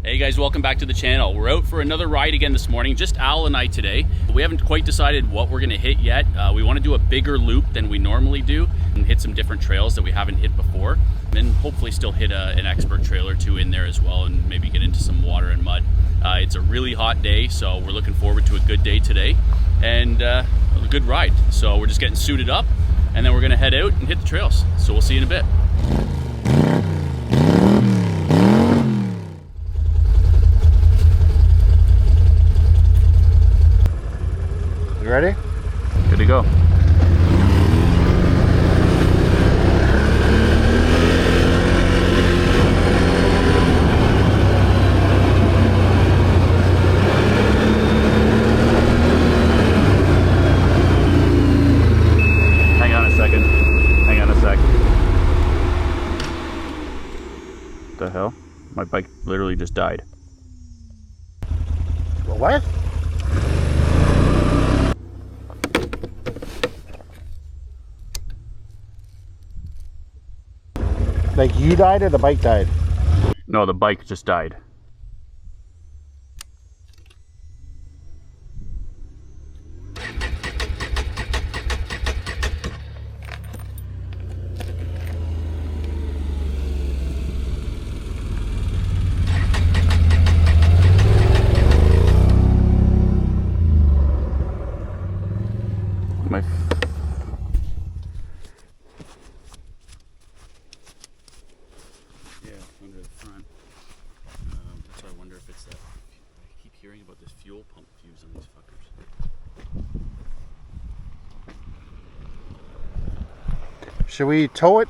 Hey guys, welcome back to the channel. We're out for another ride again this morning, just Al and I today. We haven't quite decided what we're gonna hit yet. We wanna do a bigger loop than we normally do and hit some different trails that we haven't hit before. And hopefully still hit an expert trail or two in there as well and maybe get into some water and mud. It's a really hot day, so we're looking forward to a good day today and a good ride. So we're just getting suited up and then we're gonna head out and hit the trails. So we'll see you in a bit. You ready? Good to go. Hang on a second. Hang on a sec. What the hell? My bike literally just died. What? Like you died or the bike died? No, the bike just died. My under the front. That's why I wonder if it's that. I keep hearing about this fuel pump fuse on these fuckers. Should we tow it?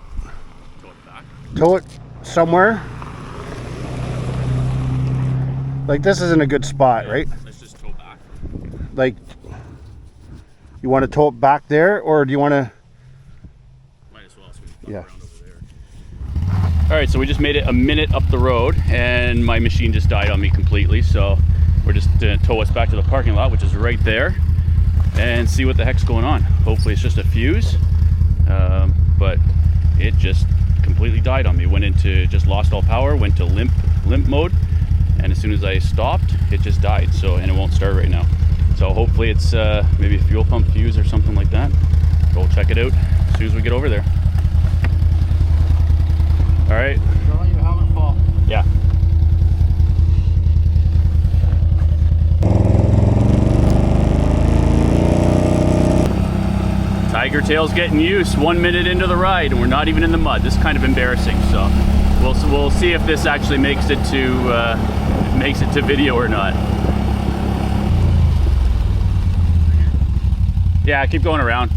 Tow it back? Tow it somewhere? Like this isn't a good spot, Yeah, right? Let's just tow back. Like, you want to tow it back there or do you want to? Might as well, so we can Yeah. around over there. Alright, so we just made it a minute up the road and my machine just died on me completely, so we're just gonna tow us back to the parking lot, which is right there, and see what the heck's going on. Hopefully it's just a fuse, but it just completely died on me. Just lost all power, went to limp mode, and as soon as I stopped, it just died, and it won't start right now. So hopefully it's maybe a fuel pump fuse or something like that. We'll check it out as soon as we get over there. All right. Don't let your helmet fall. Yeah. Tiger Tail's getting used 1 minute into the ride and we're not even in the mud. This is kind of embarrassing, so we'll see if this actually makes it to video or not. Yeah, keep going around.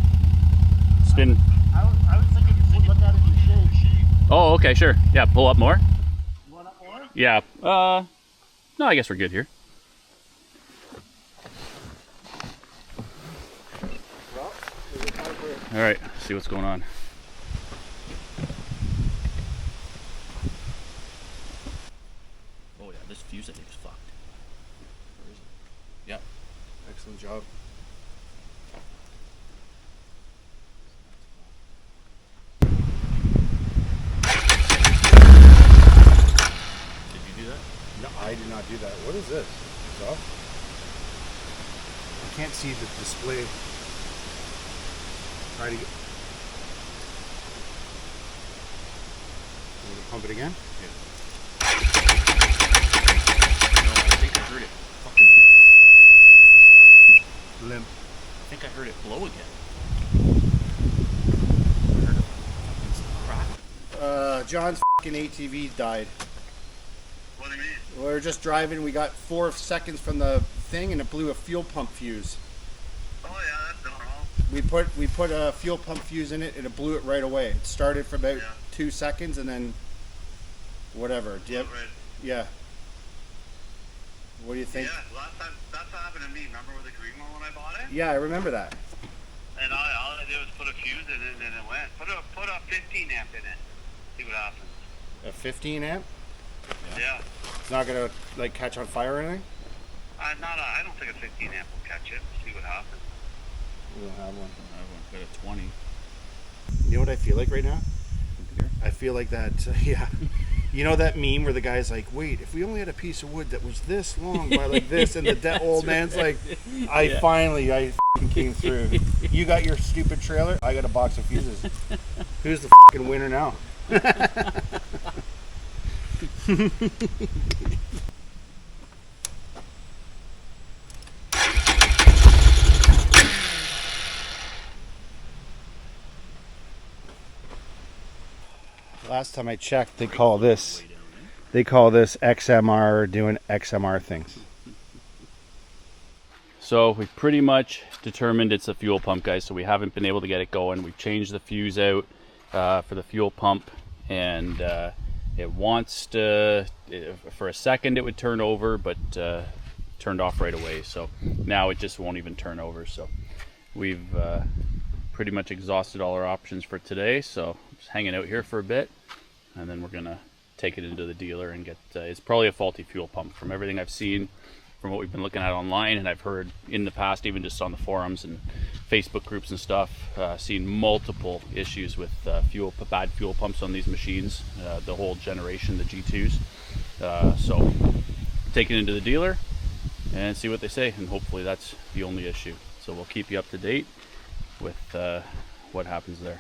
Spin. I was thinking you should look at it in shade. Oh, okay, sure. Yeah, pull up more. You want up more? Yeah. No, I guess we're good here. Well, there's a time for... All right, see what's going on. Oh yeah, this fuse I think is fucked. Where is it? Yeah. Excellent job. Did you do that? No, I did not do that. What is this? It's off? I can't see the display. Try to get... You want to pump it again? Yeah. No, I think I heard it fucking Limp. I think I heard it blow again. I heard it fucking crack. John's fucking ATV died. What do you mean? We were just driving, we got 4 seconds from the thing and it blew a fuel pump fuse. Oh yeah, that's normal. We put a fuel pump fuse in it and it blew it right away. It started for about 2 seconds and then whatever. Do you have, Right. yeah. What do you think? Yeah, last time that's what happened to me. Remember with the green one when I bought it? Yeah, I remember that. And all I did was put a fuse in it and it went. Put a 15 amp in it. See what happens. A 15 amp? Yeah. It's not gonna like catch on fire or anything? I don't think a 15 amp will catch it. See what happens. We don't have one. I got a 20. You know what I feel like right now? Here. I feel like that, yeah. You know that meme where the guy's like, wait, if we only had a piece of wood that was this long by like this, and the old man's like, I f***ing came through. You got your stupid trailer, I got a box of fuses. Who's the f***ing winner now? Last time I checked, they call this XMR, doing XMR things. So we've pretty much determined it's a fuel pump, guys, so we haven't been able to get it going. We've changed the fuse out for the fuel pump, and it wants to, for a second it would turn over, but turned off right away. So now it just won't even turn over. So we've pretty much exhausted all our options for today, so just hanging out here for a bit, and then we're gonna take it into the dealer and get it's probably a faulty fuel pump from everything I've seen, from what we've been looking at online, and I've heard in the past, even just on the forums and Facebook groups and stuff, seen multiple issues with bad fuel pumps on these machines, the whole generation, the G2s. So take it into the dealer and see what they say, and hopefully that's the only issue. So we'll keep you up to date with what happens there.